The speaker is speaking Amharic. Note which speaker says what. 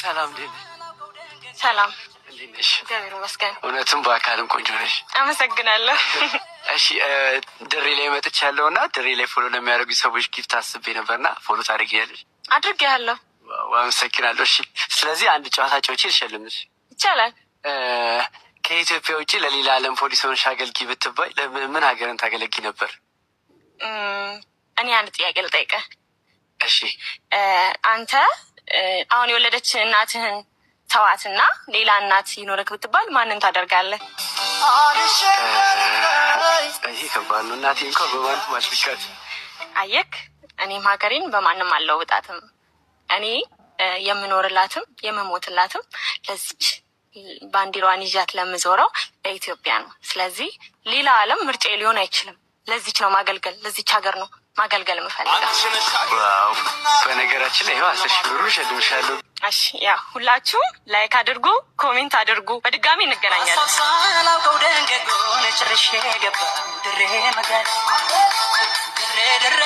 Speaker 1: ሰላም እንዴት ነሽ?
Speaker 2: ሰላም
Speaker 1: እንዴት ነሽ?
Speaker 2: እግዚአብሔር ይመስገን።
Speaker 1: እውነትም በአካልም ቆንጆ ነሽ።
Speaker 2: አመሰግናለሁ።
Speaker 1: እሺ ድሬ ላይ መጥቻለሁ እና ድሬ ላይ ፎሎ ለሚያደርጉ ሰዎች ጊፍት አስቤ ነበርና ፎሎ ታደርጊያለሽ?
Speaker 2: አድርጌያለሁ።
Speaker 1: አመሰግናለሁ። እሺ ስለዚህ አንድ ጨዋታ ጨዋቼ ልሸልምሽ
Speaker 2: ይቻላል።
Speaker 1: ከኢትዮጵያ ውጭ ለሌላ ዓለም ፖሊስ ሆነሽ አገልግይ ብትባይ ምን ሀገርን ታገለግይ ነበር?
Speaker 2: እኔ አንድ ጥያቄ ልጠይቅህ።
Speaker 1: እሺ
Speaker 2: አንተ አሁን የወለደች እናትህን ተዋትና ሌላ እናት ይኖርክ ብትባል ማንን ታደርጋለህ?
Speaker 1: ይሄ ከባድ ነው። እናቴ እንኳን በማንም አልሽካት።
Speaker 2: አየክ፣ እኔም ሀገሬን በማንም አልለውጣትም። እኔ የምኖርላትም የምሞትላትም ለዚች ባንዲራዋን ይዣት ለምዞረው ለኢትዮጵያ ነው። ስለዚህ ሌላ ዓለም ምርጫ ሊሆን አይችልም። ለዚች ነው ማገልገል፣ ለዚች ሀገር ነው ማገልገል የምፈልገው።
Speaker 1: ዋው! በነገራችን ላይ ይኸው 10 ሺህ ብር እሸልምሻለሁ።
Speaker 2: እሺ ያው ሁላችሁም ላይክ አድርጉ፣ ኮሜንት አድርጉ። በድጋሚ እንገናኛለን። ድሬ